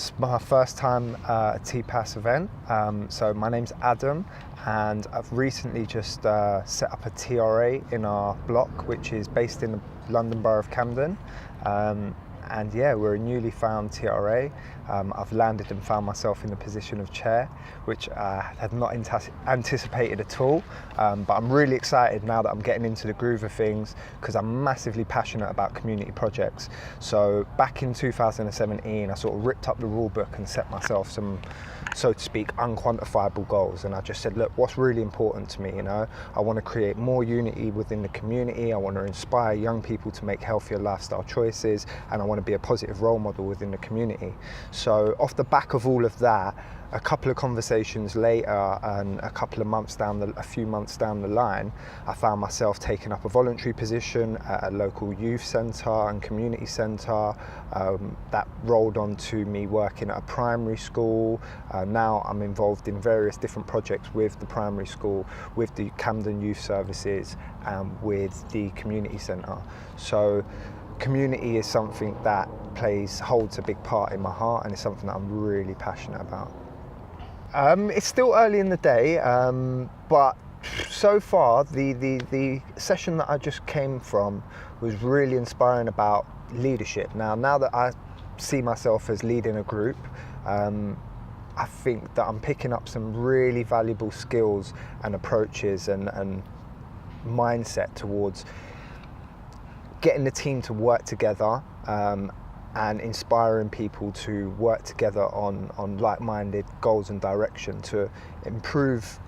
It's my first time at TPAS event. So my name's Adam, and I've recently just set up a TRA in our block, which is based in the London Borough of Camden. And yeah, we're a newly found TRA. I've landed and found myself in the position of chair, which I had not anticipated at all. But I'm really excited now that I'm getting into the groove of things, because I'm massively passionate about community projects. So back in 2017, I sort of ripped up the rule book and set myself some, so to speak, unquantifiable goals. And I just said, look, what's really important to me, I want to create more unity within the community. I want to inspire young people to make healthier lifestyle choices, and I want to be a positive role model within the community. So off the back of all of that, a couple of conversations later and a few months down the line, I found myself taking up a voluntary position at a local youth centre and community centre. That rolled on to me working at a primary school. Now I'm involved in various different projects with the primary school, with the Camden Youth Services, and with the community centre. So community is something that holds a big part in my heart, and it's something that I'm really passionate about. It's still early in the day, but so far the session that I just came from was really inspiring about leadership. Now that I see myself as leading a group, I think that I'm picking up some really valuable skills and approaches and mindset towards getting the team to work together, and inspiring people to work together on like-minded goals and direction to improve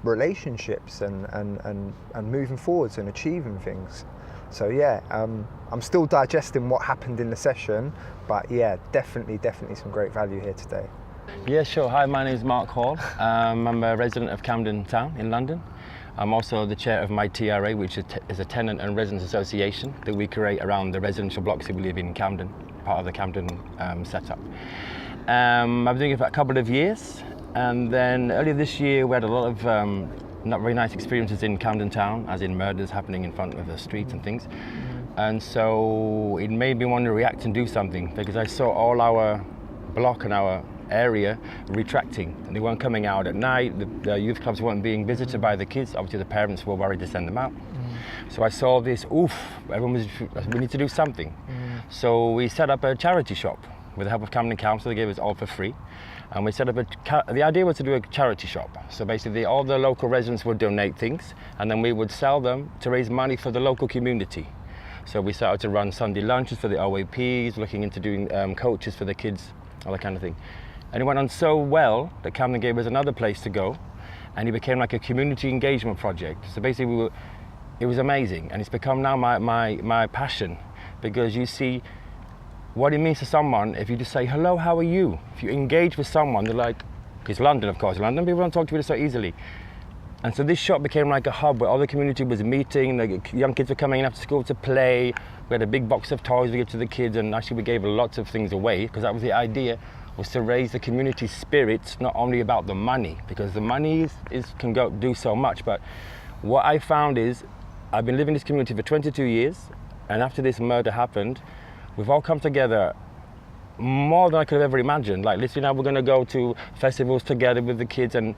relationships and moving forwards and achieving things. So yeah, I'm still digesting what happened in the session, but yeah, definitely some great value here today. Yeah, sure. Hi, my name is Mark Hall. I'm a resident of Camden Town in London. I'm also the chair of my TRA, which is a tenant and residents association that we create around the residential blocks that we live in Camden, part of the Camden setup. I've been doing it for a couple of years, and then earlier this year we had a lot of not very nice experiences in Camden Town, as in murders happening in front of the streets and things. And so it made me want to react and do something, because I saw all our block and our area retracting, and they weren't coming out at night. The youth clubs weren't being visited by the kids. Obviously the parents were worried to send them out. So I saw this, we need to do something. So we set up a charity shop with the help of Camden Council. They gave us all for free, and we set up the idea was to do a charity shop. So basically all the local residents would donate things, and then we would sell them to raise money for the local community. So we started to run Sunday lunches for the OAPs, looking into doing coaches for the kids, all that kind of thing. And it went on so well that Camden gave us another place to go, and it became like a community engagement project. So basically it was amazing, and it's become now my passion, because you see what it means to someone if you just say, hello, how are you? If you engage with someone, they're like, it's London, of course. London, people don't talk to each other so easily. And so this shop became like a hub where all the community was meeting. The young kids were coming in after school to play. We had a big box of toys we gave to the kids, and actually we gave lots of things away, because that was the idea, was to raise the community spirit, not only about the money, because the money can go do so much. But what I found is, I've been living in this community for 22 years, and after this murder happened, we've all come together more than I could have ever imagined. Like literally now we're going to go to festivals together with the kids, and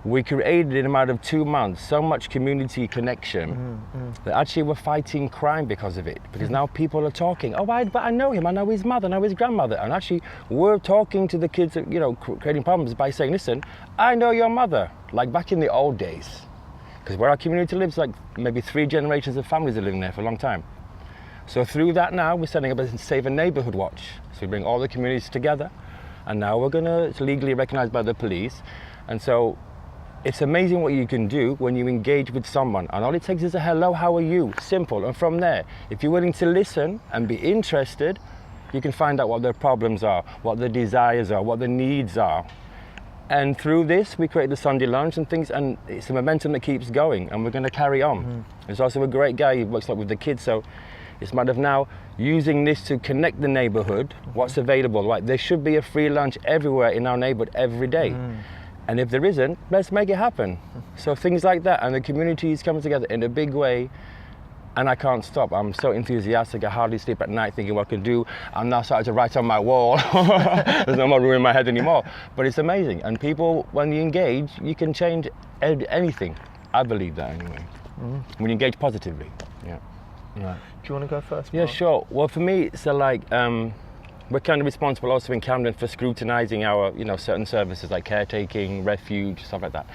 we created in a matter of 2 months so much community connection that actually we're fighting crime because of it. Because now people are talking, but I know him, I know his mother, I know his grandmother. And actually we're talking to the kids, creating problems by saying, listen, I know your mother. Like back in the old days, because where our community lives, like maybe 3 generations of families are living there for a long time. So through that now we're setting up a Safer Neighbourhood Watch. So we bring all the communities together, and now it's legally recognised by the police. And so it's amazing what you can do when you engage with someone, and all it takes is a hello, how are you? Simple. And from there, if you're willing to listen and be interested, you can find out what their problems are, what their desires are, what their needs are. And through this, we create the Sunday lunch and things, and it's a momentum that keeps going, and we're going to carry on. There's also a great guy who works a lot with the kids, so it's a matter of now using this to connect the neighbourhood, what's available. Like there should be a free lunch everywhere in our neighbourhood every day. And if there isn't, let's make it happen. So things like that, and the community is coming together in a big way, and I can't stop. I'm so enthusiastic, I hardly sleep at night thinking what I can do. I'm now starting to write on my wall. There's no more room in my head anymore. But it's amazing. And people, when you engage, you can change anything. I believe that anyway. When you engage positively. Yeah. Right. Do you want to go first? Yeah, Mark? sure. Well, for me, so like, we're kind of responsible also in Camden for scrutinising our, certain services like caretaking, refuge, stuff like that.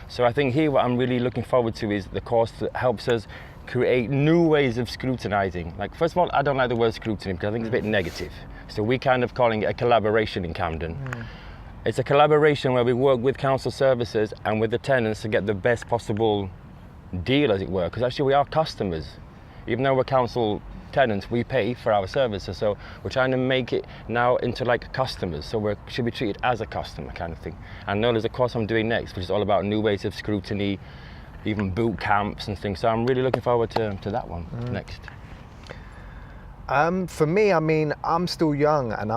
So I think here what I'm really looking forward to is the course that helps us create new ways of scrutinising. Like, first of all, I don't like the word scrutiny because I think it's a bit negative. So we're kind of calling it a collaboration in Camden. It's a collaboration where we work with council services and with the tenants to get the best possible deal, as it were, because actually we are customers. Even though we're council tenants, we pay for our services, so we're trying to make it now into like customers, so we should be treated as a customer kind of thing. And I know there's a course I'm doing next, which is all about new ways of scrutiny, even boot camps and things, so I'm really looking forward to that one next. For me, I mean, I'm still young and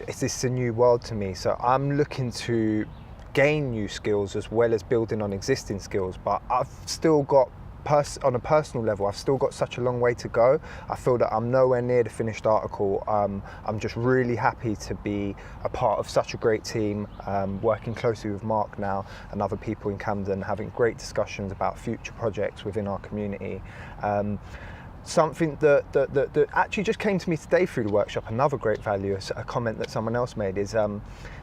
it's a new world to me, so I'm looking to gain new skills as well as building on existing skills, but I've still got on a personal level, I've still got such a long way to go. I feel that I'm nowhere near the finished article. I'm just really happy to be a part of such a great team, working closely with Mark now and other people in Camden, having great discussions about future projects within our community. Something that actually just came to me today through the workshop, another great value, a comment that someone else made, is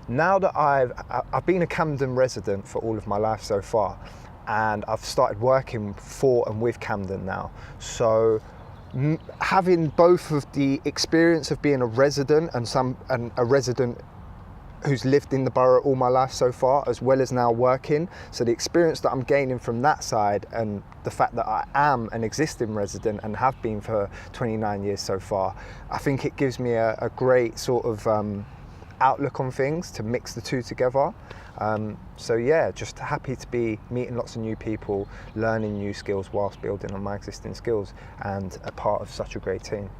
now that I've been a Camden resident for all of my life so far, and I've started working for and with Camden now. So having both of the experience of being a resident and a resident who's lived in the borough all my life so far, as well as now working. So the experience that I'm gaining from that side and the fact that I am an existing resident and have been for 29 years so far, I think it gives me a great sort of outlook on things to mix the two together. So yeah, just happy to be meeting lots of new people, learning new skills whilst building on my existing skills, and a part of such a great team.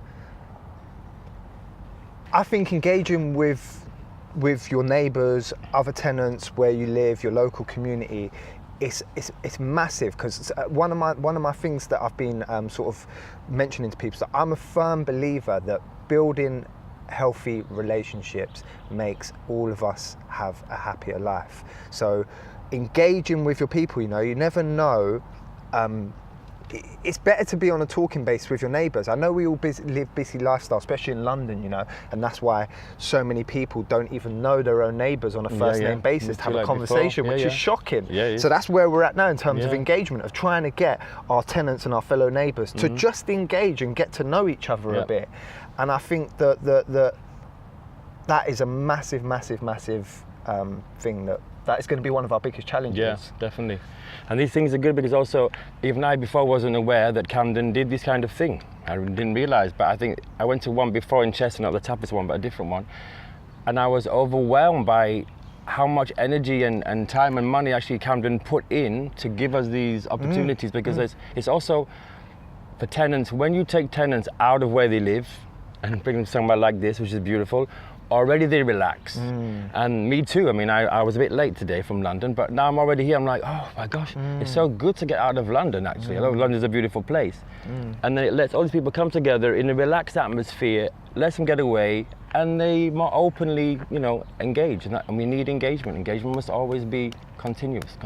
I think engaging with your neighbours, other tenants, where you live, your local community, it's massive, because one of my things that I've been sort of mentioning to people is that I'm a firm believer that building healthy relationships makes all of us have a happier life. So engaging with your people, you never know. It's better to be on a talking base with your neighbours. I know we all live busy lifestyle, especially in London, and that's why so many people don't even know their own neighbours on a first name basis to have a conversation, which is shocking. So that's where we're at now in terms of engagement, of trying to get our tenants and our fellow neighbours to just engage and get to know each other a bit. And I think that is a massive thing that is going to be one of our biggest challenges. Yeah, definitely. And these things are good because also, even I before wasn't aware that Camden did this kind of thing. I didn't realise, but I think I went to one before in Chester, not the toughest one, but a different one. And I was overwhelmed by how much energy and time and money actually Camden put in to give us these opportunities, because it's also for tenants, when you take tenants out of where they live and bring them somewhere like this, which is beautiful, already they relax. And me too. I mean, I was a bit late today from London, but now I'm already here. I'm like, oh my gosh, it's so good to get out of London, actually. I know London's a beautiful place. And then it lets all these people come together in a relaxed atmosphere, lets them get away, and they more openly, engage. And we need engagement. Engagement must always be continuous.